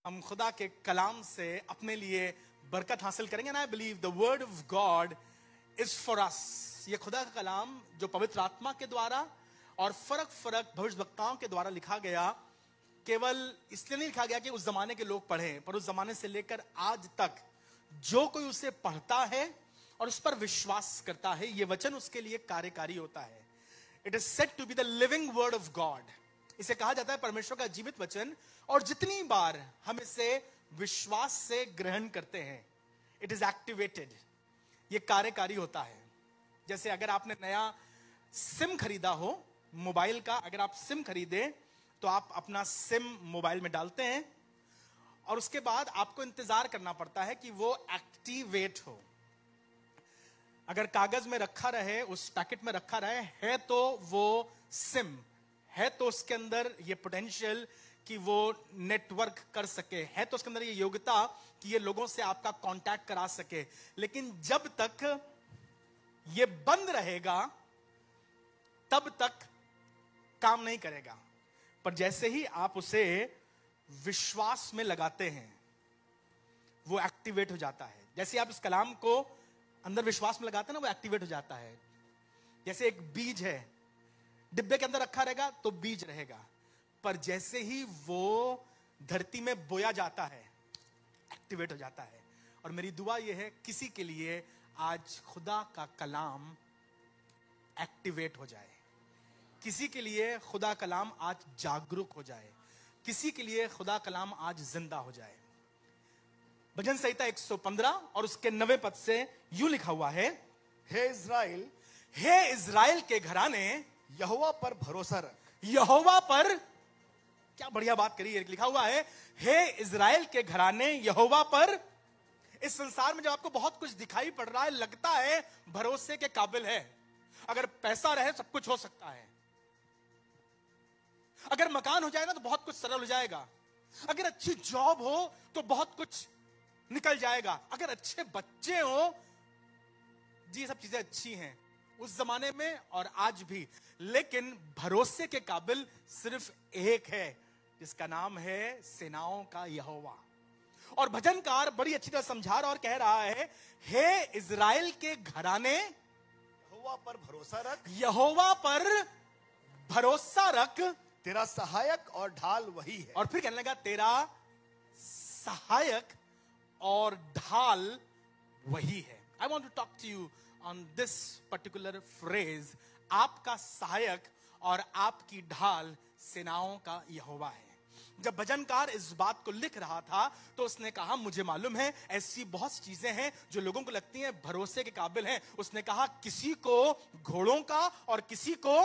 हम खुदा के कलाम से अपने लिए बरकत हासिल करेंगे। And I believe the word of God is for us. ये खुदा का कलाम जो पवित्र आत्मा के द्वारा और फर्क फर्क भविष्यवक्ताओं के द्वारा लिखा गया, केवल इसलिए नहीं लिखा गया कि उस जमाने के लोग पढ़ें, पर उस जमाने से लेकर आज तक जो कोई उसे पढ़ता है और उस पर विश्वास करता है, ये वचन उसके लिए कार्यकारी होता है। It is said to be the living word of God. इसे कहा जाता है परमेश्वर का जीवित वचन, और जितनी बार हम इसे विश्वास से ग्रहण करते हैं, इट इज एक्टिवेटेड, ये कार्यकारी होता है। जैसे अगर आपने नया सिम खरीदा हो मोबाइल का, अगर आप सिम खरीदे तो आप अपना सिम मोबाइल में डालते हैं और उसके बाद आपको इंतजार करना पड़ता है कि वो एक्टिवेट हो। अगर कागज में रखा रहे, उस पैकेट में रखा रहे, है तो वो सिम है, तो उसके अंदर ये पोटेंशियल कि वो नेटवर्क कर सके, है तो उसके अंदर ये योग्यता कि ये लोगों से आपका कांटेक्ट करा सके। लेकिन जब तक ये बंद रहेगा तब तक काम नहीं करेगा। पर जैसे ही आप उसे विश्वास में लगाते हैं, वो एक्टिवेट हो जाता है। जैसे आप इस कलाम को अंदर विश्वास में लगाते हैं ना, वो एक्टिवेट हो जाता है। जैसे एक बीज है, डिब्बे के अंदर रखा रहेगा तो बीज रहेगा, पर जैसे ही वो धरती में बोया जाता है, एक्टिवेट हो जाता है। और मेरी दुआ यह है किसी के लिए आज खुदा का कलाम एक्टिवेट हो जाए, किसी के लिए खुदा कलाम आज जागरूक हो जाए, किसी के लिए खुदा कलाम आज जिंदा हो जाए। भजन संहिता 115 और उसके 90 पद से यूं लिखा हुआ है, हे इज़राइल, हे इज़राइल के घराने, यहोवा पर भरोसा रख। यहोवा पर, क्या बढ़िया बात करी है, लिखा हुआ है हे इज़राइल के घराने, यहोवा पर। इस संसार में जब आपको बहुत कुछ दिखाई पड़ रहा है, लगता है भरोसे के काबिल है, अगर पैसा रहे सब कुछ हो सकता है, अगर मकान हो जाएगा तो बहुत कुछ सरल हो जाएगा, अगर अच्छी जॉब हो तो बहुत कुछ निकल जाएगा, अगर अच्छे बच्चे हो, जी ये सब चीजें अच्छी हैं उस जमाने में और आज भी। लेकिन भरोसे के काबिल सिर्फ एक है, जिसका नाम है सेनाओं का यहोवा। और भजनकार बड़ी अच्छी तरह समझा रहा और कह रहा है, हे इज़राइल के घराने, यहोवा पर भरोसा रख, यहोवा पर भरोसा रख, तेरा सहायक और ढाल वही है। और फिर कहने लगा तेरा सहायक और ढाल वही है। I want to talk to you on this particular phrase, आपका सहायक और आपकी ढाल सेनाओं का यहोवा है। जब भजनकार इस बात को लिख रहा था तो उसने कहा, मुझे मालूम है ऐसी बहुत सी चीजें हैं जो लोगों को लगती हैं भरोसे के काबिल हैं। उसने कहा किसी को घोड़ों का और किसी को,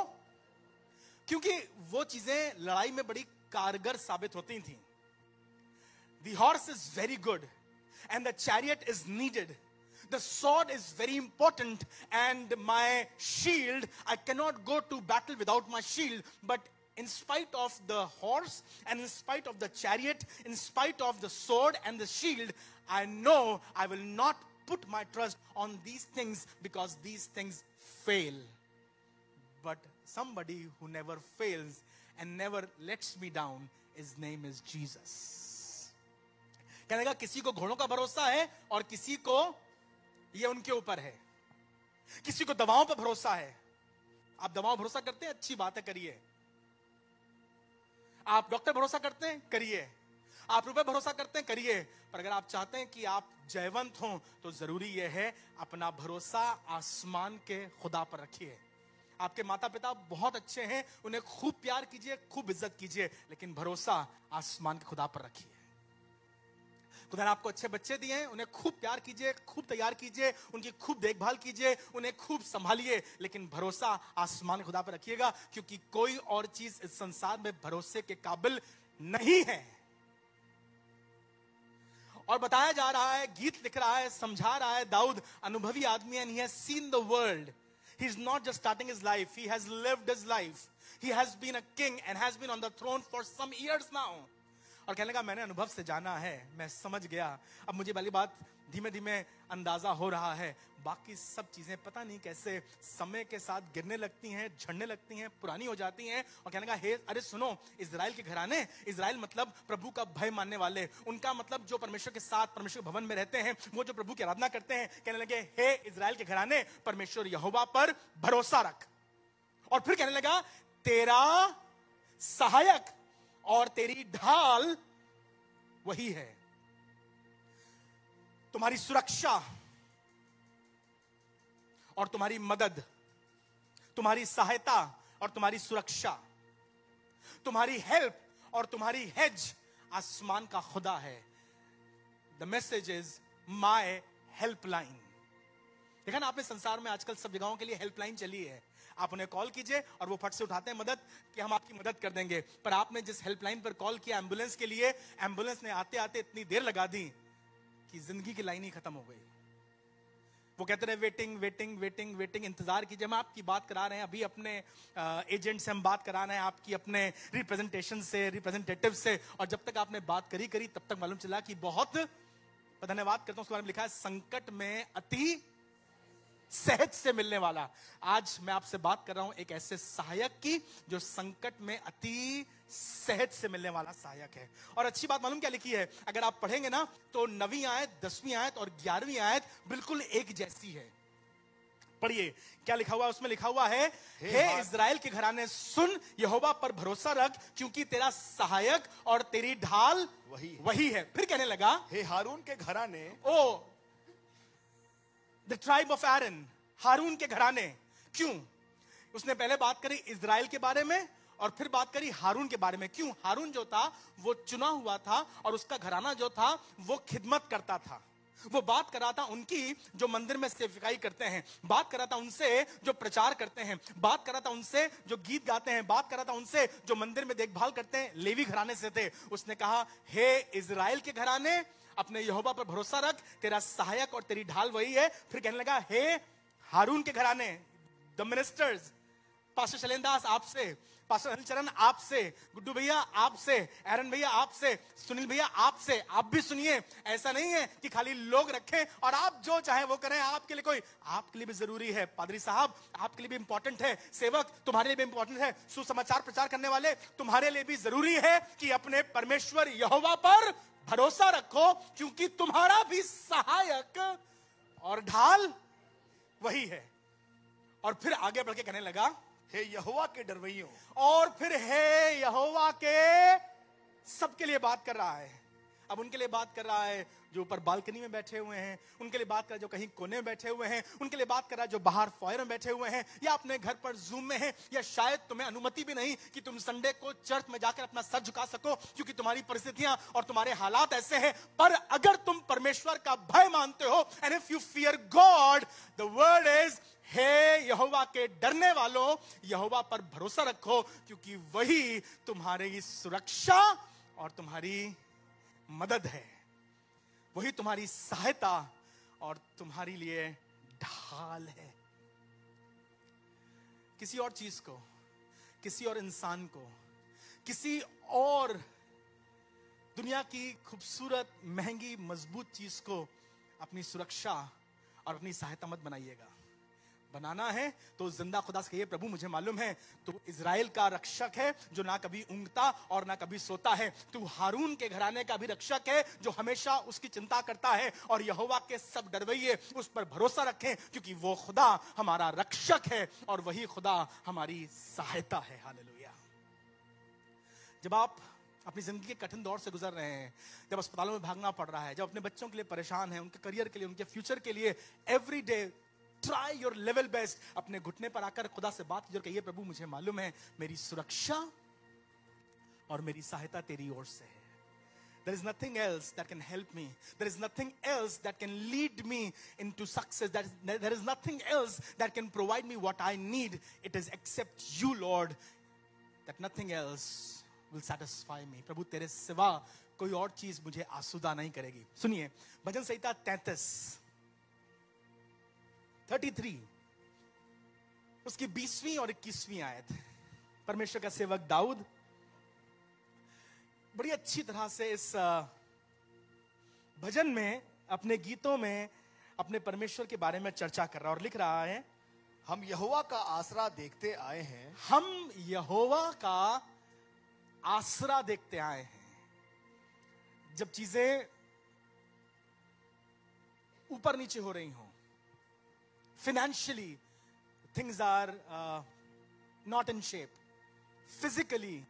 क्योंकि वो चीजें लड़ाई में बड़ी कारगर साबित होती थी। The horse is very good and the chariot is needed. The sword is very important and my shield, I cannot go to battle without my shield. But in spite of the horse and in spite of the chariot, in spite of the sword and the shield, I know I will not put my trust on these things because these things fail. But somebody who never fails and never lets me down, his name is Jesus. कहने लगा किसी को घोड़ों का भरोसा है और किसी को ये उनके ऊपर है, किसी को दवाओं पर भरोसा है। आप दवाओं पर भरोसा करते हैं, अच्छी बात है, करिए। आप डॉक्टर भरोसा करते हैं, करिए। आप रुपए भरोसा करते हैं, करिए। पर अगर आप चाहते हैं कि आप जयवंत हों तो जरूरी यह है अपना भरोसा आसमान के खुदा पर रखिए। आपके माता पिता बहुत अच्छे हैं, उन्हें खूब प्यार कीजिए, खूब इज्जत कीजिए, लेकिन भरोसा आसमान के खुदा पर रखिए। खुदा ने आपको अच्छे बच्चे दिए हैं, उन्हें खूब प्यार कीजिए, खूब तैयार कीजिए, उनकी खूब देखभाल कीजिए, उन्हें खूब संभालिए, लेकिन भरोसा आसमान के खुदा पर रखिएगा, क्योंकि कोई और चीज इस संसार में भरोसे के काबिल नहीं है। और बताया जा रहा है, गीत लिख रहा है, समझा रहा है, दाऊद अनुभवी आदमी है, and he has seen the world. He is not just starting his life, he has lived his life. He has been a king and has been on the throne for some years now. और कहने लगा मैंने अनुभव से जाना है, मैं समझ गया, अब मुझे वाली बात धीमे धीमे अंदाजा हो रहा है, बाकी सब चीजें पता नहीं कैसे समय के साथ गिरने लगती हैं, झड़ने लगती हैं, पुरानी हो जाती हैं। और कहने लगा हे अरे सुनो, इजराइल के घराने, इजराइल मतलब प्रभु का भय मानने वाले, उनका मतलब जो परमेश्वर के साथ परमेश्वर के भवन में रहते हैं, वो जो प्रभु की आराधना करते हैं। कहने लगे हे इजराइल के घराने, परमेश्वर यहोवा पर भरोसा रख। और फिर कहने लगा तेरा सहायक और तेरी ढाल वही है। तुम्हारी सुरक्षा और तुम्हारी मदद, तुम्हारी सहायता और तुम्हारी सुरक्षा, तुम्हारी हेल्प और तुम्हारी हेज आसमान का खुदा है। The message is my helpline. देखा ना आपने, संसार में आजकल सब जगहों के लिए हेल्पलाइन चली है। आप उन्हें कॉल कीजिए और वो फट से उठाते हैं मदद कि हम आपकी मदद कर देंगे। पर आपने जिस हेल्पलाइन पर कॉल किया एम्बुलेंस के लिए, एम्बुलेंस ने आते आते इतनी देर लगा दी कि जिंदगी की लाइन ही खत्म हो गई। वो कहते रहे वेटिंग वेटिंग वेटिंग वेटिंग, इंतजार कीजिए। हम आपकी बात करा रहे हैं, अभी अपने एजेंट से हम बात करा रहे हैं, आपकी अपने रिप्रेजेंटेशन से, रिप्रेजेंटेटिव से। और जब तक आपने बात करी तब तक मालूम चला कि बहुत, धन्यवाद करता हूं, उसके बारे में लिखा है संकट में अति सहज से मिलने वाला। आज मैं आपसे बात कर रहा हूं एक ऐसे सहायक की जो संकट में अति सहज से मिलने वाला सहायक है। और अच्छी बात मालूम क्या लिखी है, अगर आप पढ़ेंगे ना तो 9वीं आयत, 10वीं आयत और 11वीं आयत बिल्कुल एक जैसी है। पढ़िए क्या लिखा हुआ है, उसमें लिखा हुआ है हे इजराइल के घराने सुन, यहोवा पर भरोसा रख, क्योंकि तेरा सहायक और तेरी ढाल वही है। फिर कहने लगा हे हारून के घराने, ओ द ट्राइब ऑफ एरन, हारून के घराने। क्यों? उसने पहले बात करी इजराइल के बारे में और फिर बात करी हारून के बारे में। क्यों? हारून जो था वो चुना हुआ था और उसका घराना जो था वो खिदमत करता था। वो बात कर रहा था उनकी जो मंदिर में सेवकाई करते हैं, बात कर रहा था उनसे जो प्रचार करते हैं, बात कर रहा था उनसे जो गीत गाते हैं, बात कर रहा था उनसे जो मंदिर में देखभाल करते हैं, लेवी घराने से थे। उसने कहा हे इजराइल के घराने, अपने यहोवा पर भरोसा रख, तेरा सहायक और तेरी ढाल वही है। फिर कहने लगा हे हारून के घराने, द मिनिस्टर्स, पास्टर शैलेंद्र आपसे, पास्टर अनिल चरण आपसे, गुड्डू भैया आपसे, एरन भैया आपसे, सुनील भैया आपसे, आप भी सुनिए। ऐसा नहीं है कि खाली लोग रखें और आप जो चाहे वो करें, आपके लिए कोई, आपके लिए भी जरूरी है। पादरी साहब आपके लिए भी इंपॉर्टेंट है, सेवक तुम्हारे लिए भी इंपॉर्टेंट है, सुसमाचार प्रचार करने वाले तुम्हारे लिए भी जरूरी है कि अपने परमेश्वर यहोवा पर भरोसा रखो, क्योंकि तुम्हारा भी सहायक और ढाल वही है। और फिर आगे बढ़ के कहने लगा हे यहोवा के डरवैयों, और फिर हे यहोवा के, सबके लिए बात कर रहा है। अब उनके लिए बात कर रहा है जो ऊपर बालकनी में बैठे हुए हैं, उनके लिए बात कर रहा है जो कहीं कोने में बैठे हुए हैं, उनके लिए बात कर रहा है जो बाहर फॉयर में बैठे हुए हैं, या अपने घर पर जूम में हैं, या शायद तुम्हें अनुमति भी नहीं कि तुम संडे को चर्च में जाकर अपना सर झुका सको क्योंकि तुम्हारी परिस्थितियां और तुम्हारे हालात ऐसे हैं। पर अगर तुम परमेश्वर का भय मानते हो, and if you fear God, the word is हे यहोवा के डरने वालों, यहोवा पर भरोसा रखो, क्योंकि वही तुम्हारी सुरक्षा और तुम्हारी मदद है, वही तुम्हारी सहायता और तुम्हारे लिए ढाल है। किसी और चीज को, किसी और इंसान को, किसी और दुनिया की खूबसूरत, महंगी, मजबूत चीज को अपनी सुरक्षा और अपनी सहायता मत बनाइएगा। बनाना है तो जिंदा खुदा से कहिए प्रभु मुझे मालूम है तू इजराइल का रक्षक है जो ना कभी ऊँघता और ना कभी सोता है। तू हारून के घराने का भी रक्षक है जो हमेशा उसकी चिंता करता है। और यहोवा के सब डरवैये उस पर भरोसा रखें, क्योंकि वो खुदा हमारा रक्षक है और वही खुदा हमारी सहायता है। हालेलुया। जब आप अपनी जिंदगी के कठिन दौर से गुजर रहे हैं, जब अस्पतालों में भागना पड़ रहा है, जब अपने बच्चों के लिए परेशान हैं, उनके करियर के लिए, उनके फ्यूचर के लिए, every day try your level best. अपने घुटने पर आकर खुदा से बात कीजिए, कहिए प्रभु मुझे मालूम है मेरी सुरक्षा और मेरी सहायता तेरी ओर से है। There is nothing else that can help me. There is nothing else that can lead me into success. There is nothing else that can provide me what I need. It is except you, Lord, that nothing else will satisfy me. प्रभु तेरे सिवा कोई और चीज मुझे आसूदा नहीं करेगी। सुनिए भजन संहिता 33 उसकी 20वीं और 21वीं आयत। परमेश्वर का सेवक दाऊद बड़ी अच्छी तरह से इस भजन में, अपने गीतों में अपने परमेश्वर के बारे में चर्चा कर रहा है और लिख रहा है, हम यहोवा का आसरा देखते आए हैं। हम यहोवा का आसरा देखते आए हैं। जब चीजें ऊपर नीचे हो रही हों, financially things are not in shape, physically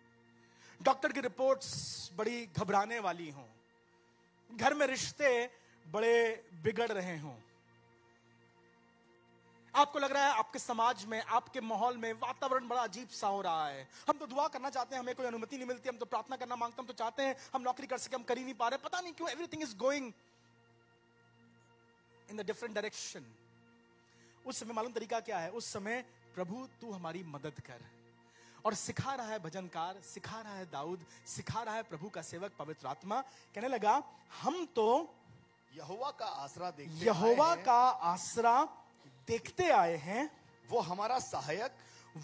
doctor की रिपोर्ट्स बड़ी घबराने वाली हों, घर में रिश्ते बड़े बिगड़ रहे हों, आपको लग रहा है आपके समाज में, आपके माहौल में वातावरण बड़ा अजीब सा हो रहा है। हम तो दुआ करना चाहते हैं, हमें कोई अनुमति नहीं मिलती, हम तो प्रार्थना करना मांगते हैं, हम तो चाहते हैं हम नौकरी कर सके, हम कर ही नहीं पा रहे, पता नहीं क्यों everything is going in the different direction. उस समय मालूम तरीका क्या है? उस समय प्रभु तू हमारी मदद कर। और सिखा रहा है भजनकार, सिखा रहा है दाऊद, सिखा रहा है प्रभु का सेवक पवित्र आत्मा, कहने लगा हम तो यहोवा का आसरा देखते यहोवा आए हैं। का आसरा देखते आए हैं। वो हमारा सहायक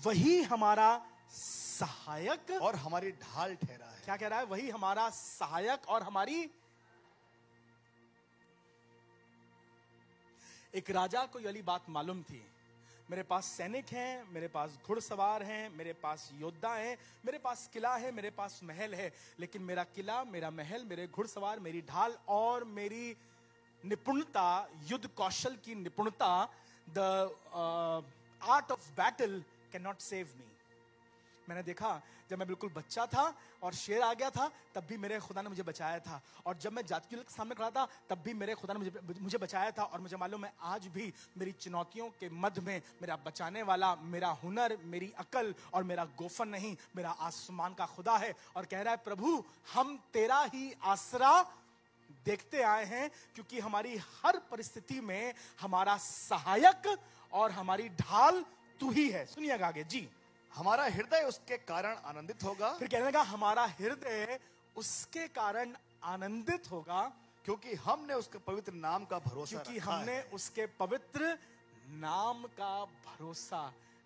वही हमारा सहायक और हमारी ढाल ठहरा है। क्या कह रहा है? वही हमारा सहायक और हमारी। एक राजा को ये वाली बात मालूम थी, मेरे पास सैनिक हैं, मेरे पास घुड़सवार हैं, मेरे पास योद्धा हैं, मेरे पास किला है, मेरे पास महल है, लेकिन मेरा किला, मेरा महल, मेरे घुड़सवार, मेरी ढाल और मेरी निपुणता, युद्ध कौशल की निपुणता, the art of battle can not save me. मैंने देखा जब मैं बिल्कुल बच्चा था और शेर आ गया था, तब भी मेरे खुदा ने मुझे बचाया था, और जब मैं जातियों के सामने खड़ा था तब भी मेरे खुदा ने मुझे बचाया था। और मुझे मालूम है आज भी मेरी चुनौतियों के मध्य में मेरा बचाने वाला, मेरा हुनर, मेरी अकल और मेरा गोफन नहीं, मेरा आसमान का खुदा है। और कह रहा है प्रभु हम तेरा ही आसरा देखते आए हैं, क्योंकि हमारी हर परिस्थिति में हमारा सहायक और हमारी ढाल तू ही है। सुनिएगा आगे जी। हमारा हृदय उसके कारण आनंदित होगा, फिर कहने लगा हमारा हृदय उसके कारण आनंदित होगा, क्योंकि हमने उसके पवित्र नाम का भरोसा क्योंकि रखा हमने है। उसके पवित्र नाम का भरोसा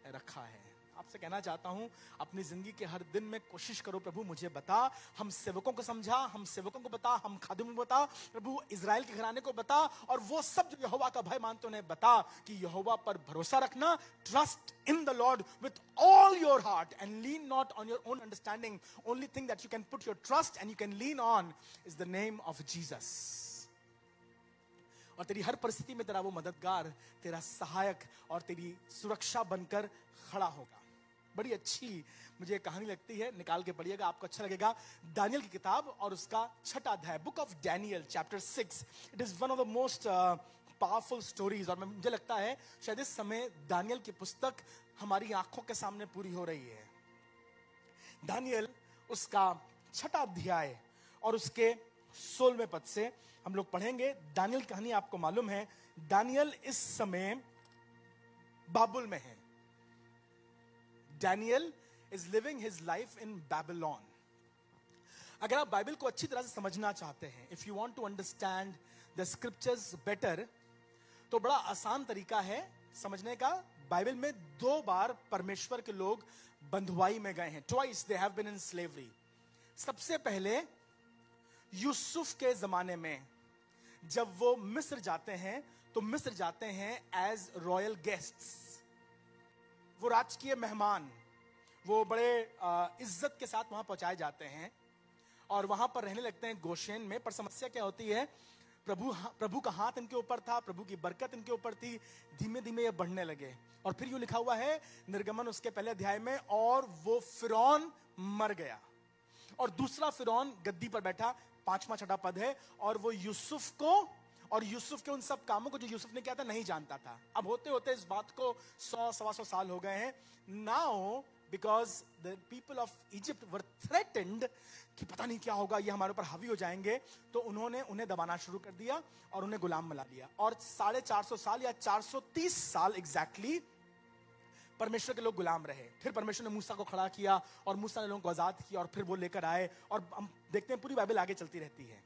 रखा है। आपसे कहना चाहता हूं, अपनी जिंदगी के हर दिन में कोशिश करो, प्रभु मुझे बता, हम सेवकों को समझा, हम सेवकों को बता, हम खादिमों को बता, प्रभु इजराइल के घराने को बता, और वो सब जो यहोवा का भय मानते उन्हें बता कि यहोवा पर भरोसा रखना, trust in the Lord with all your heart and lean not on your own understanding. Only thing that you can put your trust and you can lean on is the name of Jesus. और तेरी हर परिस्थिति में तेरा वो मददगार, तेरा सहायक और तेरी सुरक्षा बनकर खड़ा होगा। बड़ी अच्छी मुझे कहानी लगती है, निकाल के पढ़िएगा, आपको अच्छा लगेगा। दानियल की किताब और उसका 6वां अध्याय, book of Daniel chapter 6। It is one of the most powerful stories. और मुझे लगता है शायद इस समय दानियल की पुस्तक हमारी आंखों के सामने पूरी हो रही है। दानियल उसका 6वां अध्याय और उसके 16वें पद से हम लोग पढ़ेंगे। दानियल की कहानी आपको मालूम है, दानियल इस समय बाबुल में है। Daniel is living his life in Babylon. अगर आप बाइबल को अच्छी तरह से समझना चाहते हैं, if you want to understand the scriptures better, तो बड़ा आसान तरीका है समझने का। बाइबल में 2 बार परमेश्वर के लोग बंधुआई में गए हैं। Twice they have been in slavery. सबसे पहले यूसुफ के जमाने में जब वो मिस्र जाते हैं, तो मिस्र जाते हैं एज रॉयल गेस्ट्स, वो राजकीय मेहमान, वो बड़े इज्जत के साथ वहां पहुंचाए जाते हैं और वहां पर रहने लगते हैं गोशेन में। पर समस्या क्या होती है, प्रभु का हाथ इनके ऊपर था, प्रभु की बरकत इनके ऊपर थी, धीमे धीमे ये बढ़ने लगे। और फिर यूं लिखा हुआ है निर्गमन उसके पहले अध्याय में, और वो फिरौन मर गया और दूसरा फिरौन गद्दी पर बैठा। 5वां 6वां पद है, और वो यूसुफ को और यूसुफ के उन सब कामों को जो यूसुफ ने किया था नहीं जानता था। अब होते होते इस बात को 100-125 साल हो गए हैं। Now because the people of Egypt were threatened कि पता नहीं क्या होगा, ये हमारे ऊपर हावी हो जाएंगे, तो उन्होंने उन्हें दबाना शुरू कर दिया और उन्हें गुलाम बना लिया। और 450 साल या 430 साल एग्जैक्टली परमेश्वर के लोग गुलाम रहे। फिर परमेश्वर ने मूसा को खड़ा किया और मूसा ने लोगों को आजाद किया और फिर वो लेकर आए। और हम देखते हैं पूरी बाइबल आगे चलती रहती है।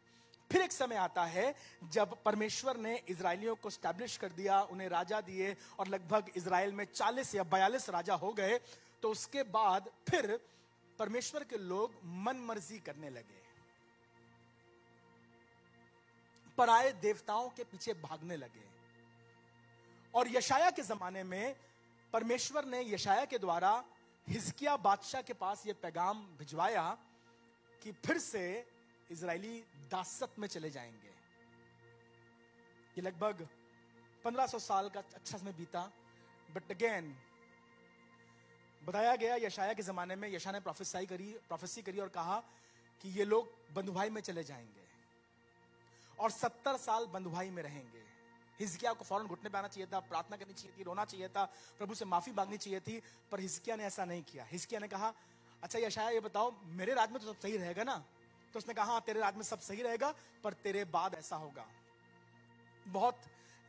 फिर एक समय आता है जब परमेश्वर ने इजराइलियों को स्टैब्लिश कर दिया, उन्हें राजा दिए और लगभग इजराइल में 40 या 42 राजा हो गए। तो उसके बाद फिर परमेश्वर के लोग मन मर्जी करने लगे। पराये देवताओं के पीछे भागने लगे। और यशाया के जमाने में परमेश्वर ने यशाया के द्वारा हिजकिया बादशाह के पास यह पैगाम भिजवाया कि फिर से इजरायली दासत में चले जाएंगे। ये लगभग 1500 साल का अच्छा समय बीता, बट अगेन बताया गया यशाया के जमाने में यशाया ने प्रोफेसी करी और कहा कि ये लोग बंधुआई में चले जाएंगे और 70 साल बंधुआई में रहेंगे। हिजकिया को फौरन घुटने पे आना चाहिए था, प्रार्थना करनी चाहिए थी, रोना चाहिए था, प्रभु से माफी मांगनी चाहिए थी, पर हिजकिया ने ऐसा नहीं किया। हिजकिया ने कहा, अच्छा यशाया ये बताओ, मेरे राज में तो सब सही रहेगा ना? तो उसने कहा, हाँ तेरे राज में सब सही रहेगा, पर तेरे बाद ऐसा होगा। बहुत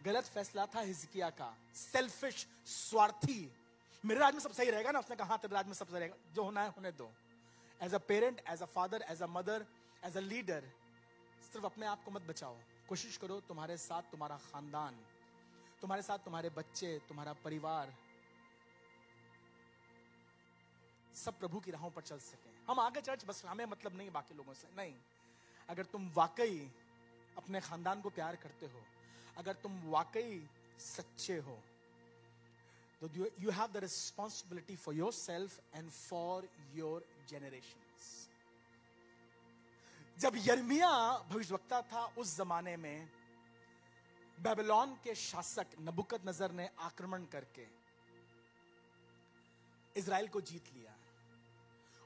गलत फैसला था हिजकिया का, सेल्फिश, स्वार्थी। मेरे राज में सब सही रहेगा ना? उसने कहा, हाँ तेरे राज में सब सही रहेगा, जो होना है होने दो। As a parent, as a father, as a mother, as a leader, सिर्फ अपने आप को मत बचाओ, कोशिश करो तुम्हारे साथ तुम्हारा खानदान, तुम्हारे साथ तुम्हारे बच्चे, तुम्हारा परिवार सब प्रभु की राहों पर चल सके। हम आगे चर्च, बस हमें मतलब नहीं बाकी लोगों से, नहीं। अगर तुम वाकई अपने खानदान को प्यार करते हो, अगर तुम वाकई सच्चे हो, तो you have the responsibility for yourself and for your generations. जब यिर्मयाह भविष्यवक्ता था, उस जमाने में बेबीलोन के शासक नबूकदनेस्सर ने आक्रमण करके इजराइल को जीत लिया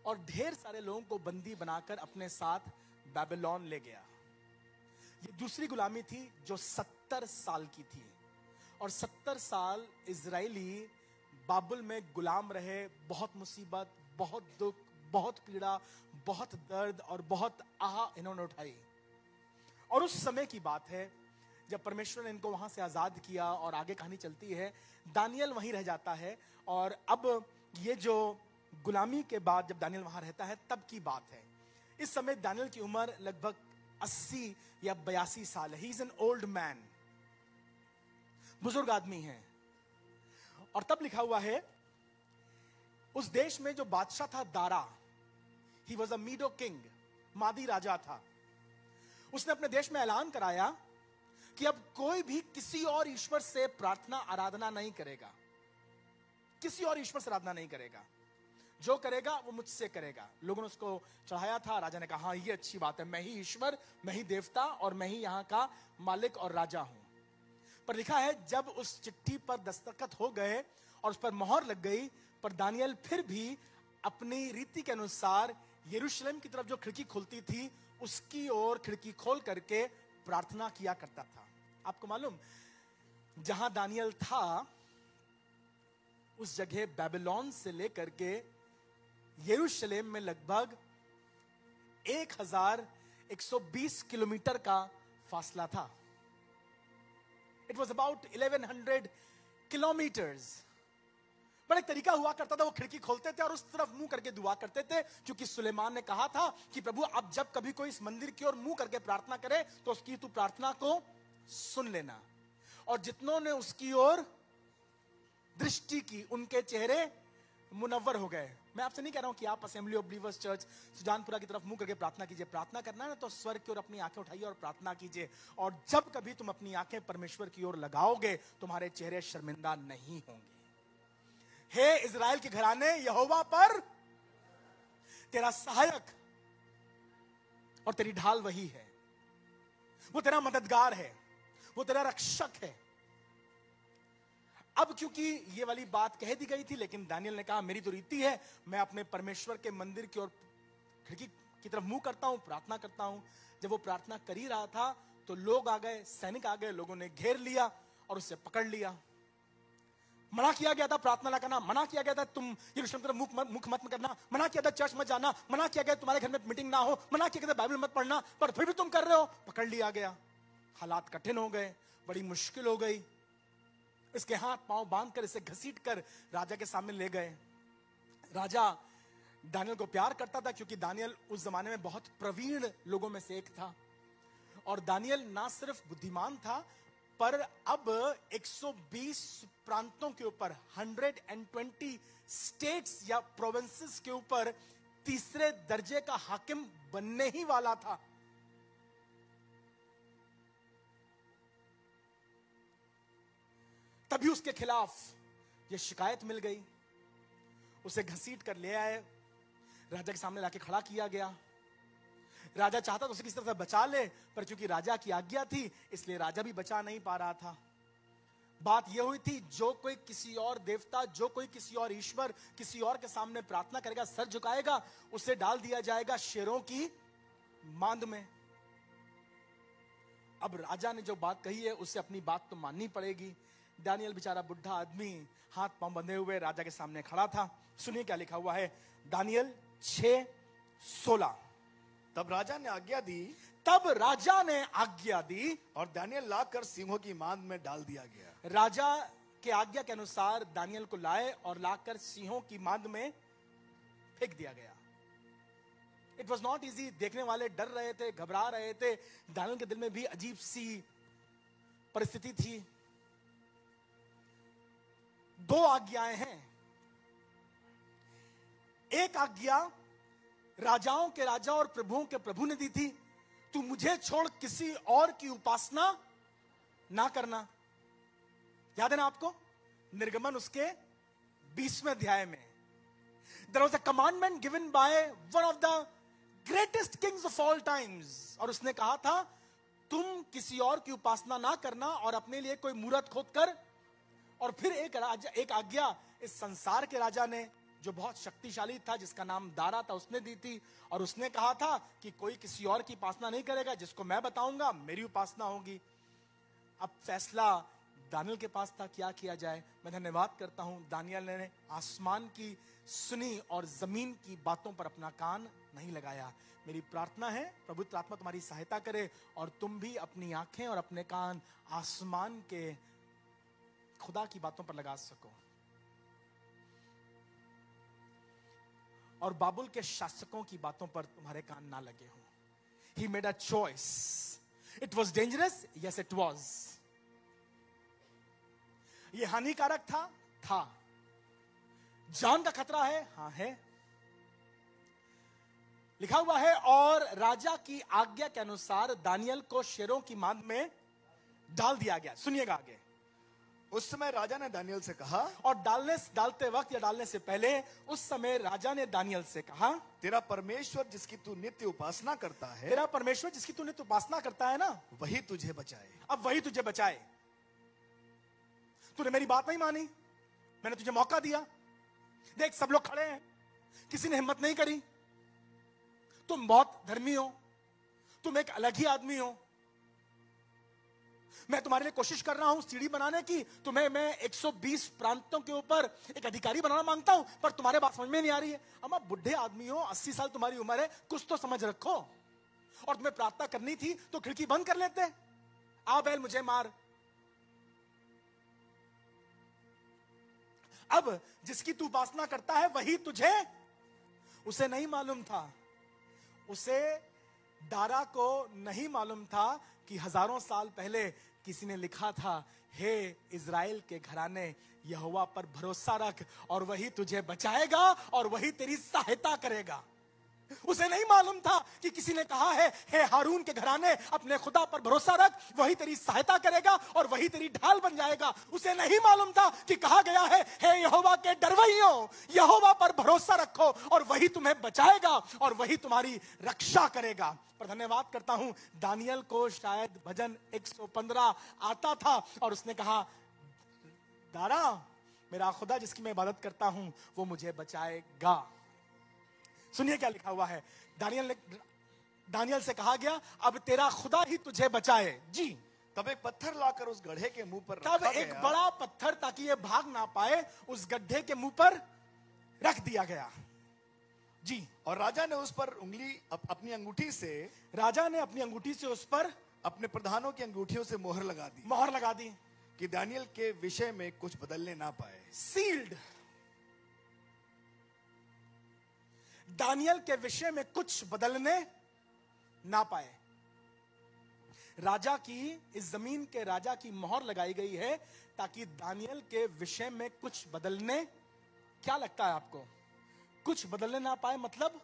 और ढेर सारे लोगों को बंदी बनाकर अपने साथ बेबीलोन ले गया। ये दूसरी गुलामी थी जो 70 साल की थी और 70 साल इजरायली बाबुल में गुलाम रहे। बहुत मुसीबत, बहुत दुख, बहुत पीड़ा, बहुत दर्द और बहुत आह इन्होंने उठाई। और उस समय की बात है जब परमेश्वर ने इनको वहां से आजाद किया और आगे कहानी चलती है। दानियल वहीं रह जाता है और अब ये जो गुलामी के बाद जब दानियल वहां रहता है तब की बात है। इस समय दानियल की उम्र लगभग 80 या 82 साल है। He is an old man, बुजुर्ग आदमी है। और तब लिखा हुआ है उस देश में जो बादशाह था दारा, he was a Mede king, मादी राजा था। उसने अपने देश में ऐलान कराया कि अब कोई भी किसी और ईश्वर से प्रार्थना आराधना नहीं करेगा, किसी और ईश्वर से आराधना नहीं करेगा, जो करेगा वो मुझसे करेगा। लोगों ने उसको चढ़ाया था। राजा ने कहा, हाँ ये अच्छी बात है, मैं ही ईश्वर, मैं ही देवता और मैं ही यहां का मालिक और राजा हूं। पर लिखा है जब उस चिट्ठी पर दस्तखत हो गए और उस पर मोहर लग गई, पर दानियल फिर भी अपनी रीति के अनुसार यरूशलेम की तरफ जो खिड़की खुलती थी उसकी ओर खिड़की खोल करके प्रार्थना किया करता था। आपको मालूम, जहां दानियल था उस जगह बेबीलोन से लेकर के यरूशलेम में लगभग 1120 किलोमीटर का फासला था। It was about 1100 kilometres. पर एक तरीका हुआ करता था, वो खिड़की खोलते थे और उस तरफ मुंह करके दुआ करते थे, क्योंकि सुलेमान ने कहा था कि प्रभु अब जब कभी कोई इस मंदिर की ओर मुंह करके प्रार्थना करे तो उसकी तू प्रार्थना को सुन लेना। और जितनों ने उसकी ओर दृष्टि की उनके चेहरे मुनव्वर हो गए। मैं आपसे नहीं कह रहा हूं कि आप assembly of believers church Sujanpura की तरफ मुंह करके प्रार्थना कीजिए। प्रार्थना करना है ना तो स्वर्ग की ओर अपनी आंखें उठाइए और प्रार्थना कीजिए। और जब कभी तुम अपनी आंखें परमेश्वर की ओर लगाओगे तुम्हारे चेहरे शर्मिंदा नहीं होंगे। हे इजराइल के घराने, यहोवा पर तेरा सहायक और तेरी ढाल वही है, वो तेरा मददगार है, वो तेरा रक्षक है। अब क्योंकि ये वाली बात कह दी गई थी, लेकिन दानियल ने कहा मेरी तो रीति है, मैं अपने परमेश्वर के मंदिर की ओर खिड़की की तरफ मुंह करता हूं, प्रार्थना करता हूं। जब वो प्रार्थना कर ही रहा था तो लोग आ गए, सैनिक आ गए, लोगों ने घेर लिया और उसे पकड़ लिया। मना किया गया था प्रार्थना ना करना, मना किया गया था तुम यरूशलेम की तरफ मुख मत करना, मना किया था चर्च मत जाना, मना किया गया तुम्हारे घर में मीटिंग ना हो, मना किया गया बाइबल मत पढ़ना, पर फिर भी तुम कर रहे हो। पकड़ लिया गया। हालात कठिन हो गए, बड़ी मुश्किल हो गई। इसके हाथ पांव बांधकर इसे घसीट कर राजा के सामने ले गए। राजा दानियल को प्यार करता था क्योंकि दानियल उस जमाने में बहुत प्रवीण लोगों में से एक था। और दानियल ना सिर्फ बुद्धिमान था, पर अब 120 प्रांतों के ऊपर 120 स्टेट्स या प्रोविंसेस के ऊपर तीसरे दर्जे का हाकिम बनने ही वाला था। तभी उसके खिलाफ यह शिकायत मिल गई। उसे घसीट कर ले आए, राजा के सामने लाके खड़ा किया गया। राजा चाहता तो उसे किसी तरह से बचा ले, पर चूंकि राजा की आज्ञा थी इसलिए राजा भी बचा नहीं पा रहा था। बात यह हुई थी, जो कोई किसी और देवता, जो कोई किसी और ईश्वर, किसी और के सामने प्रार्थना करेगा, सर झुकाएगा, उसे डाल दिया जाएगा शेरों की मांद में। अब राजा ने जो बात कही है उसे अपनी बात तो माननी पड़ेगी। दानियल बेचारा बुढ़ा आदमी हाथ पांव बंधे हुए राजा के सामने खड़ा था। सुनिए क्या लिखा हुआ है, दानियल 6:16। तब राजा ने आज्ञा दी तब राजा ने आज्ञा दी और दानियल लाकर सिंहों की मांद में डाल दिया गया। राजा के आज्ञा के अनुसार दानियल को लाए और लाकर सिंहों की मांद में फेंक दिया गया। It was not easy. देखने वाले डर रहे थे, घबरा रहे थे। दानियल के दिल में भी अजीब सी परिस्थिति थी। 2 आज्ञाएं हैं। एक आज्ञा राजाओं के राजा और प्रभुओं के प्रभु ने दी थी, तू मुझे छोड़ किसी और की उपासना ना करना। याद है ना आपको, निर्गमन उसके 20वें अध्याय में there was a commandment given by one of the greatest kings of all times, और उसने कहा था तुम किसी और की उपासना ना करना और अपने लिए कोई मूरत खोद कर। और फिर एक आज्ञा इस संसार के राजा ने, जो बहुत शक्तिशाली था, जिसका नाम दारा था, उसने दी थी। और उसने कहा था कि कोई किसी और की उपासना नहीं करेगा, जिसको मैं बताऊंगा मेरी उपासना होगी। अब फैसला दानियल के पास था, क्या किया जाए। मैं धन्यवाद करता हूं, दानियल ने आसमान की सुनी और जमीन की बातों पर अपना कान नहीं लगाया। मेरी प्रार्थना है पवित्र आत्मा तुम्हारी सहायता करे और तुम भी अपनी आंखें और अपने कान आसमान के खुदा की बातों पर लगा सको और बाबुल के शासकों की बातों पर तुम्हारे कान ना लगे हो। He made a choice. It was dangerous. Yes, it was. ये हानिकारक था। जान का खतरा है, हाँ है। लिखा हुआ है, और राजा की आज्ञा के अनुसार दानियल को शेरों की मांद में डाल दिया गया। सुनिएगा आगे। उस समय राजा ने दानियल से कहा, और डालते वक्त या डालने से पहले उस समय राजा ने दानियल से कहा, तेरा परमेश्वर जिसकी तू नित्य उपासना करता है, तेरा परमेश्वर जिसकी तू नित्य उपासना करता है ना, वही तुझे बचाए। अब वही तुझे बचाए। तूने मेरी बात नहीं मानी, मैंने तुझे मौका दिया। देख सब लोग खड़े हैं, किसी ने हिम्मत नहीं करी। तुम बहुत धर्मी हो, तुम एक अलग ही आदमी हो। मैं तुम्हारे लिए कोशिश कर रहा हूं सीढ़ी बनाने की, तुम्हें मैं 120 प्रांतों के ऊपर एक अधिकारी बनाना मांगता हूं, पर तुम्हारे बात समझ में नहीं आ रही है। अम्मा बुढ़े आदमी हो, 80 साल तुम्हारी उम्र है, कुछ तो समझ रखो। और तुम्हें प्रार्थना करनी थी तो खिड़की बंद कर लेते। आ बैल मुझे मार। अब जिसकी तू उपासना करता है वही तुझे, उसे नहीं मालूम था, उसे दारा को नहीं मालूम था कि हजारों साल पहले किसी ने लिखा था, हे इज़राइल के घराने, यहोवा पर भरोसा रख और वही तुझे बचाएगा और वही तेरी सहायता करेगा। उसे नहीं मालूम था कि किसी ने कहा है, हे हारून के घराने, अपने खुदा पर भरोसा रख, वही तेरी सहायता करेगा और वही तेरी ढाल बन जाएगा। उसे नहीं मालूम था कि कहा गया है, हे यहोवा के डरवैयों, यहोवा पर भरोसा रखो और वही तुम्हें बचाएगा और वही तुम्हारी रक्षा करेगा। पर धन्यवाद करता हूं, दानियल को शायद भजन 115 आता था और उसने कहा, दारा, मेरा खुदा जिसकी मैं इबादत करता हूं वो मुझे बचाएगा। सुनिए क्या लिखा हुआ है, दानियल से कहा गया, अब तेरा खुदा ही तुझे बचाए। जी। तब एक पत्थर लाकर उस गड्ढे के मुंह पर तब एक बड़ा पत्थर, ताकि ये भाग ना पाए, उस गड्ढे के मुंह पर रख दिया गया। जी। और राजा ने उस पर उंगली अपनी अंगूठी से, राजा ने अपनी अंगूठी से उस पर अपने प्रधानों की अंगूठियों से मोहर लगा दी कि दानियल के विषय में कुछ बदलने ना पाए। सील्ड। दानियल के विषय में कुछ बदलने ना पाए। राजा की, इस जमीन के राजा की मोहर लगाई गई है ताकि दानियल के विषय में कुछ बदलने, क्या लगता है आपको, कुछ बदलने ना पाए? मतलब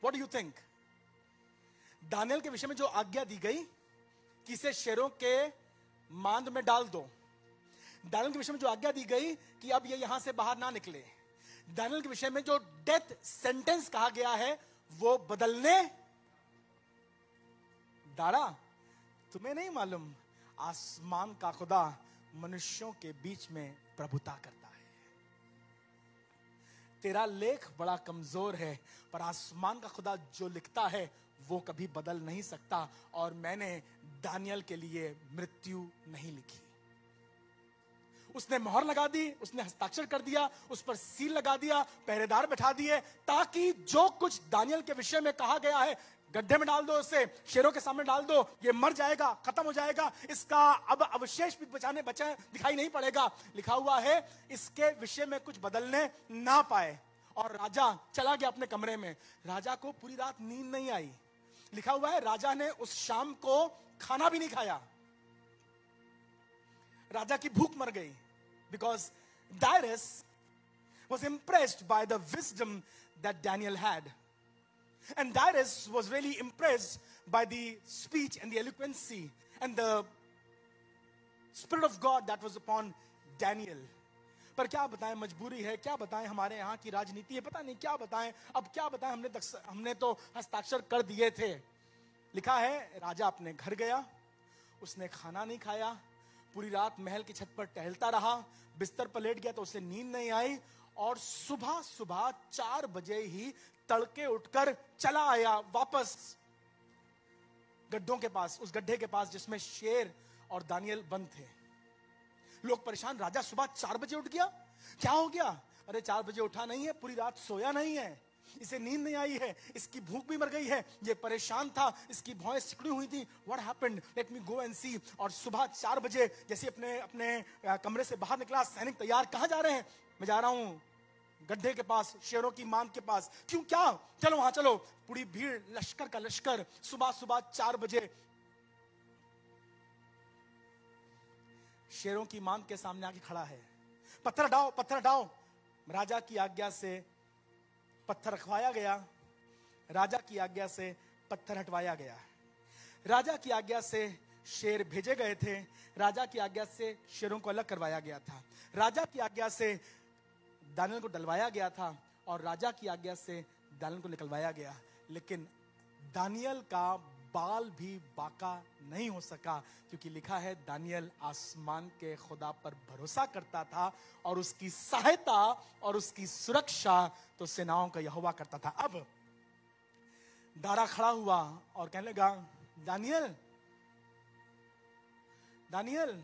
what do you think? Daniel के विषय में जो आज्ञा दी गई कि इसे शेरों के मांद में डाल दो, दानियल के विषय में जो आज्ञा दी गई कि अब ये यहां से बाहर ना निकले, दानियल के विषय में जो डेथ सेंटेंस कहा गया है वो बदलने दारा। तुम्हें नहीं मालूम आसमान का खुदा मनुष्यों के बीच में प्रभुता करता है। तेरा लेख बड़ा कमजोर है, पर आसमान का खुदा जो लिखता है वो कभी बदल नहीं सकता। और मैंने दानियल के लिए मृत्यु नहीं लिखी। उसने मोहर लगा दी, उसने हस्ताक्षर कर दिया, उस पर सील लगा दिया, पहरेदार बैठा दिए, ताकि जो कुछ दानियल के विषय में कहा गया है, गड्ढे में डाल दो, उसे शेरों के सामने डाल दो, ये मर जाएगा, खत्म हो जाएगा, इसका अब अवशेष भी बचा दिखाई नहीं पड़ेगा। लिखा हुआ है इसके विषय में कुछ बदलने ना पाए। और राजा चला गया अपने कमरे में। राजा को पूरी रात नींद नहीं आई। लिखा हुआ है राजा ने उस शाम को खाना भी नहीं खाया। राजा की भूख मर गई, because Darius was impressed by the wisdom that Daniel had. And Darius was really impressed by the speech and the eloquency and the Spirit of God that was upon Daniel. पर क्या बताएं, मजबूरी है, क्या बताएं, हमारे यहाँ की राजनीति है, पता नहीं क्या बताएं, अब क्या बताएं, हमने तो हस्ताक्षर कर दिए थे। लिखा है राजा अपने घर गया, उसने खाना नहीं खाया, पूरी रात महल की छत पर टहलता रहा, बिस्तर पर लेट गया तो उसे नींद नहीं आई, और सुबह सुबह 4 बजे ही तड़के उठकर चला आया वापस गड्ढों के पास, उस गड्ढे के पास जिसमें शेर और दानियल बंद थे। लोग परेशान, राजा सुबह 4 बजे उठ गया, क्या हो गया? अरे 4 बजे उठा नहीं है, पूरी रात सोया नहीं है, इसे नींद नहीं आई है, इसकी भूख भी मर गई है, ये परेशान था, इसकी भौहें सिकुड़ी हुई थी। What happened, let me go and see. और सुबह 4 बजे जैसे अपने कमरे से बाहर निकला, सैनिक तैयार, कहां जा रहे हैं? मैं जा रहा हूं गड्ढे के पास, शेरों की मांद के पास। क्यों, क्या? चलो वहां चलो। पूरी भीड़, लश्कर का लश्कर, सुबह सुबह 4 बजे शेरों की मांद के सामने आके खड़ा है। पत्थर हटाओ, पत्थर हटाओ। राजा की आज्ञा से पत्थर रखवाया गया, राजा की आज्ञा से पत्थर हटवाया गया, राजा की आज्ञा से शेर भेजे गए थे, राजा की आज्ञा से शेरों को अलग करवाया गया था, राजा की आज्ञा से दानियल को डलवाया गया था, और राजा की आज्ञा से दानियल को निकलवाया गया। लेकिन दानियल का बाल भी बाका नहीं हो सका, क्योंकि लिखा है दानियल आसमान के खुदा पर भरोसा करता था, और उसकी सहायता और उसकी सुरक्षा तो सेनाओं का यहोवा करता था। अब दारा खड़ा हुआ और कहने लगा, दानियल, दानियल,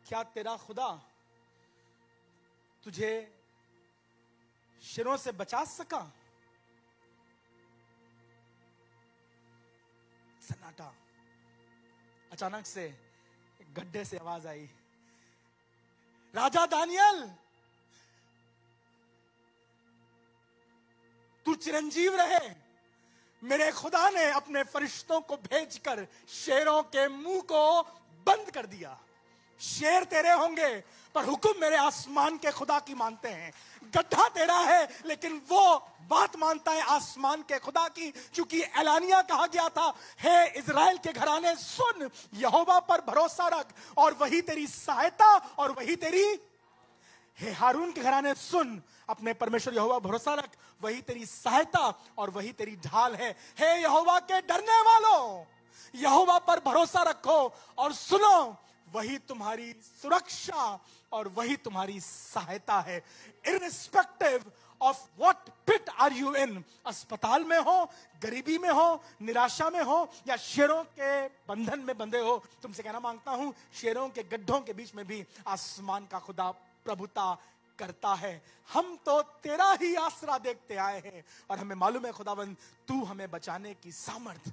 क्या तेरा खुदा तुझे शेरों से बचा सका? सन्नाटा। अचानक से एक गड्ढे से आवाज आई, राजा दानियल, तू चिरंजीव रहे। मेरे खुदा ने अपने फरिश्तों को भेजकर शेरों के मुंह को बंद कर दिया। शेर तेरे होंगे, पर हुक्म मेरे आसमान के खुदा की मानते हैं। गड्ढा तेरा है, लेकिन वो बात मानता है आसमान के खुदा की, क्योंकि एलानिया कहा गया था, हे इजराइल के घराने सुन, यहोवा पर भरोसा रख और वही तेरी सहायता और वही तेरी, हे हारून के घराने सुन, अपने परमेश्वर यहोवा भरोसा रख, वही तेरी सहायता और वही तेरी ढाल है। हे यहोवा के डरने वालों, यहोवा पर भरोसा रखो और सुनो, वही तुम्हारी सुरक्षा और वही तुम्हारी सहायता है। Irrespective of what pit are you in, अस्पताल में हो, गरीबी में हो, निराशा में हो, या शेरों के बंधन में बंधे हो, तुमसे कहना मांगता हूं, शेरों के गड्ढों के बीच में भी आसमान का खुदा प्रभुता करता है। हम तो तेरा ही आसरा देखते आए हैं, और हमें मालूम है खुदावंद, तू हमें बचाने की सामर्थ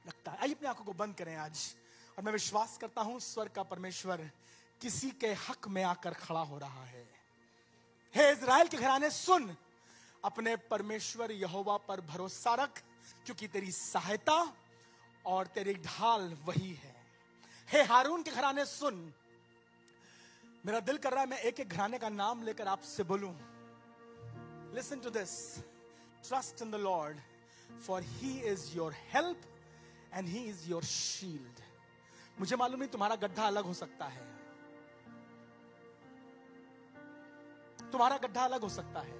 रखता है। आइए अपनी आंखों को बंद करें आज, और मैं विश्वास करता हूं स्वर्ग का परमेश्वर किसी के हक में आकर खड़ा हो रहा है। हे इजराइल के घराने सुन, अपने परमेश्वर यहोवा पर भरोसा रख, क्योंकि तेरी सहायता और तेरी ढाल वही है। हे हारून के घराने सुन, मेरा दिल कर रहा है मैं एक एक घराने का नाम लेकर आपसे बोलूं। Listen to this, trust in the lord, for he is your help and he is your shield. मुझे मालूम नहीं तुम्हारा गड्ढा अलग हो सकता है, तुम्हारा गड्ढा अलग हो सकता है.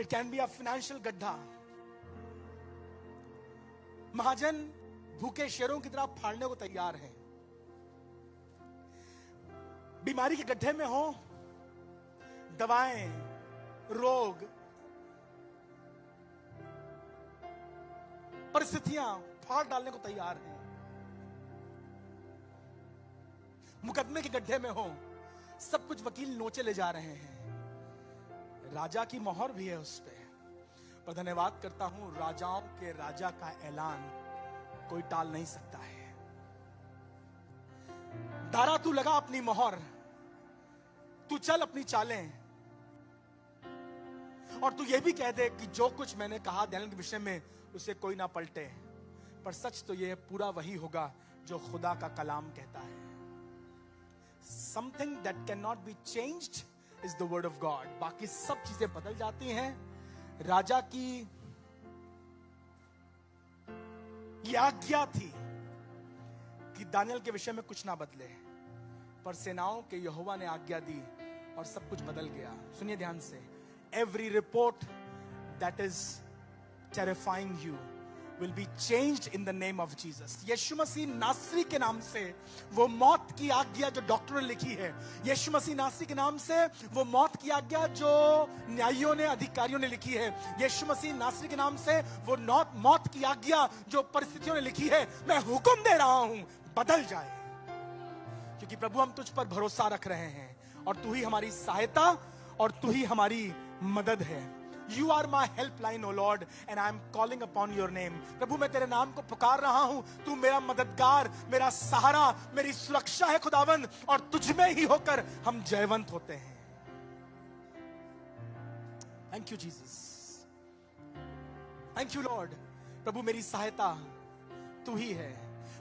It can be a financial गड्ढा. महाजन भूखे शेरों की तरह फाड़ने को तैयार हैं. बीमारी के गड्ढे में हो, दवाएं, रोग, परिस्थितियां फाड़ डालने को तैयार हैं. मुकदमे के गड्ढे में हो, सब कुछ वकील नोचे ले जा रहे हैं. राजा की मोहर भी है उस पे. पर धन्यवाद करता हूं, राजाओं के राजा का ऐलान कोई टाल नहीं सकता है. दारा तू लगा अपनी मोहर, तू चल अपनी चालें, और तू ये भी कह दे कि जो कुछ मैंने कहा दानियल के विषय में उसे कोई ना पलटे. पर सच तो यह पूरा वही होगा जो खुदा का कलाम कहता है. Something that cannot be changed is the word of God. बाकी सब चीजें बदल जाती हैं. राजा की यह आज्ञा थी कि दानियल के विषय में कुछ ना बदले, पर सेनाओं के यहोवा ने आज्ञा दी और सब कुछ बदल गया. सुनिए ध्यान से. Every report that is terrifying you will be changed in the name of Jesus. यीशु मसीह नासरी के नाम से वो मौत की आज्ञा जो डॉक्टरों ने लिखी है, यीशु मसीह नासरी के नाम से वो मौत की आज्ञा जो न्यायियों ने, अधिकारियों ने लिखी है, यीशु मसीह नासरी के नाम से वो मौत की आज्ञा जो परिस्थितियों ने लिखी है, मैं हुक्म दे रहा हूं, बदल जाए. क्योंकि प्रभु हम तुझ पर भरोसा रख रहे हैं और तू ही हमारी सहायता और तू ही हमारी मदद है. You are my helpline, O Lord, and I am calling upon your name. प्रभु मैं तेरे नाम को पुकार रहा हूं. तू मेरा मददगार, मेरा सहारा, मेरी सुरक्षा है खुदावन, और तुझ में ही होकर हम जयवंत होते हैं. Thank you Jesus. Thank you Lord. प्रभु मेरी सहायता तू ही है.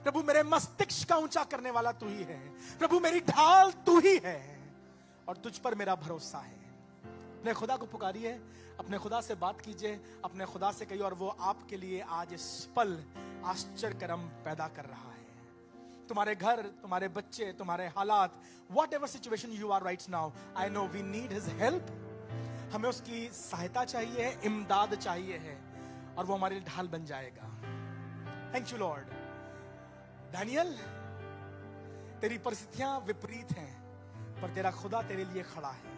प्रभु मेरे मस्तिष्क का ऊंचा करने वाला तू ही है. प्रभु मेरी ढाल तू ही है और तुझ पर मेरा भरोसा है. अपने खुदा को पुकारिए, अपने खुदा से बात कीजिए, अपने खुदा से कहिए, और वो आपके लिए आज इस पल आश्चर्य कर्म पैदा कर रहा है. तुम्हारे घर, तुम्हारे बच्चे, तुम्हारे हालात, whatever situation you are right now, I know we need his help. हमें उसकी सहायता चाहिए, इमदाद चाहिए है, और वो हमारे लिए ढाल बन जाएगा. Thank you Lord. दानियल, तेरी परिस्थितियां विपरीत हैं, पर तेरा खुदा तेरे लिए खड़ा है.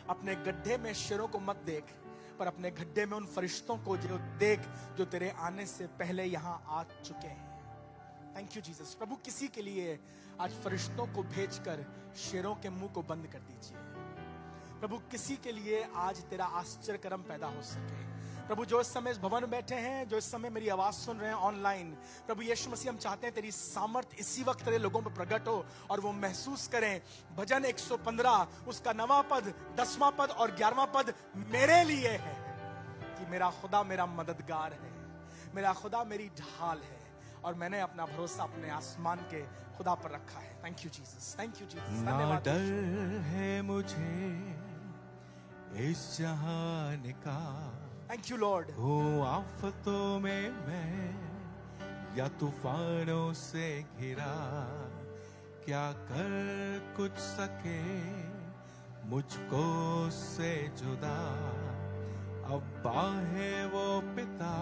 अपने गड्ढे में शेरों को मत देख, पर अपने गड्ढे में उन फरिश्तों को जो देख जो तेरे आने से पहले यहां आ चुके हैं. Thank you Jesus. प्रभु किसी के लिए आज फरिश्तों को भेजकर शेरों के मुंह को बंद कर दीजिए. प्रभु किसी के लिए आज तेरा आश्चर्य कर्म पैदा हो सके. प्रभु जो इस समय इस भवन में बैठे हैं, जो इस समय मेरी आवाज सुन रहे हैं ऑनलाइन, प्रभु यीशु मसीह हम चाहते हैं तेरी सामर्थ इसी वक्त तेरे लोगों पर प्रकट हो और वो महसूस करें. भजन 115 उसका 9वां पद, 10वां पद और 11वां पद मेरे लिए है कि मेरा खुदा मेरा मददगार है, मेरा खुदा मेरी ढाल है, और मैंने अपना भरोसा अपने आसमान के खुदा पर रखा है. Thank you Jesus. Thank you Jesus. ना डर है मुझे इस जहान का, थैंक यू लॉर्ड. हूँ आफतों में मैं या तूफानों से घिरा, क्या कर कुछ सके मुझको से जुदा. अब्बा है वो पिता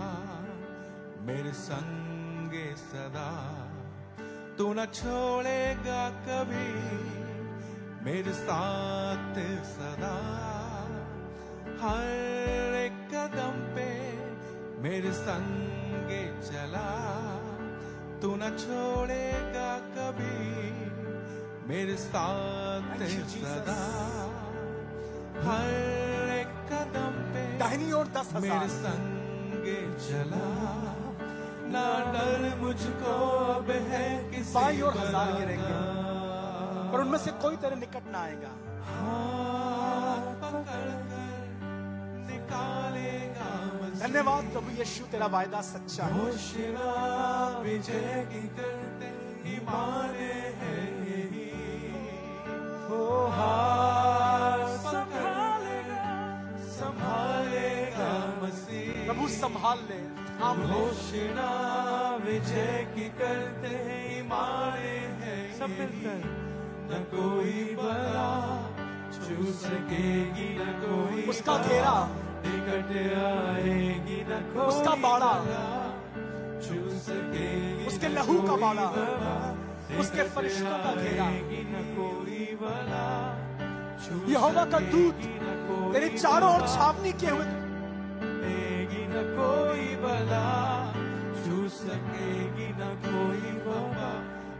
मेरे संगे सदा, तू न छोड़ेगा कभी मेरे साथ सदा. हर एक कदम पे मेरे संगे चला, तू न छोड़ेगा कभी मेरे साथ सदा. हर एक कदम पे दाहिनी ओर 10,000 मेरे संगे चला, ना डर मुझको अब है किसी बाईं ओर 1000 गिरेंगे, पर उनमें से कोई तेरे निकट ना आएगा. हाथ पकड़ कर निकालेगा मसीह. धन्यवाद प्रभु यीशु, तेरा वायदा सच्चा है. घोषणा विजय की करते ही माने हैं यही, वो हाथ संभालेगा संभालेगा मसीह. प्रभु संभाल ले, हम घोषणा विजय की करते ही माने हैं सब मिलकर. न कोई बला छू सकेगी न कोई उसका घेरा, निकट आएगी न कोई उसका बाड़ा, छू सकेगी उसके लहू का बाड़ा, उसके फरिश्तों का घेरा। न कोई बला यहोवा का दूत तेरे चारों ओर छावनी किए हुए, न कोई बला छू सकेगी न कोई बला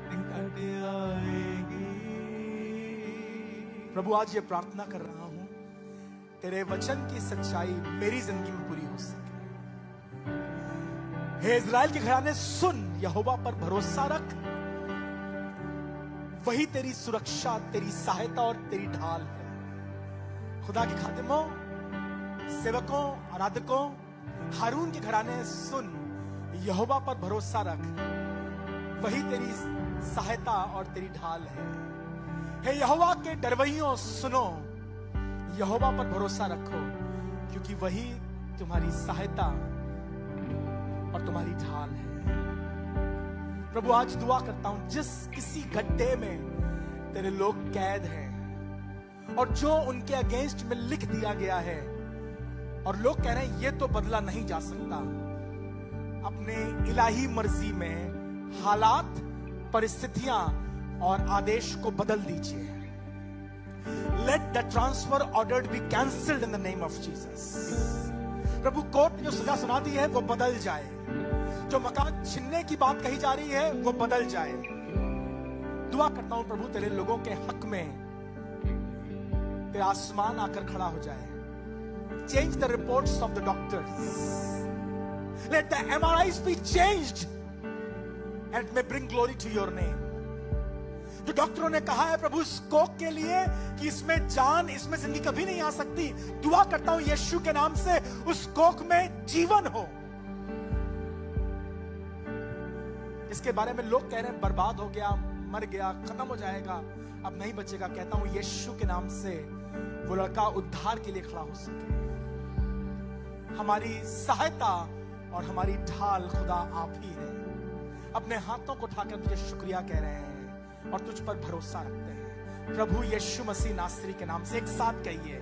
निकट आएगी। प्रभु आज ये प्रार्थना कर रहा हूं, तेरे वचन की सच्चाई मेरी जिंदगी में पूरी हो सके। हे इज़राइल के घराने, सुन, यहोवा पर भरोसा रख, वही तेरी सुरक्षा, तेरी सहायता और तेरी ढाल है। खुदा के खादिमों, सेवकों, आराधकों, हारून के घराने, सुन, यहोवा पर भरोसा रख, वही तेरी सहायता और तेरी ढाल है। हे यहोवा के डरवैयों, सुनो, यहोवा पर भरोसा रखो, क्योंकि वही तुम्हारी सहायता और तुम्हारी ढाल है। प्रभु आज दुआ करता हूं, जिस किसी गड्ढे में तेरे लोग कैद हैं और जो उनके अगेंस्ट में लिख दिया गया है और लोग कह रहे हैं ये तो बदला नहीं जा सकता, अपने इलाही मर्जी में हालात, परिस्थितियां और आदेश को बदल दीजिए। Let the transfer order be cancelled in the name of Jesus. Prabhu, court ने जो सजा सुना दी है वो बदल जाए, जो मकान छीनने की बात कही जा रही है वो बदल जाए। दुआ करता हूं प्रभु, तेरे लोगों के हक में तेरा आसमान आकर खड़ा हो जाए। Change the reports of the doctors. Let the MRIs be changed and it may bring glory to your name. जो डॉक्टरों ने कहा है प्रभु इस कोक के लिए कि इसमें जान, इसमें जिंदगी कभी नहीं आ सकती, दुआ करता हूं यीशु के नाम से उस कोक में जीवन हो। इसके बारे में लोग कह रहे हैं बर्बाद हो गया, मर गया, खत्म हो जाएगा, अब नहीं बचेगा, कहता हूं यीशु के नाम से वो लड़का उद्धार के लिए खड़ा हो सके। हमारी सहायता और हमारी ढाल खुदा आप ही है। अपने हाथों को उठाकर तुझे शुक्रिया कह रहे हैं और तुझ पर भरोसा रखते हैं। प्रभु यीशु मसीह नासरी के नाम से एक साथ कहिए।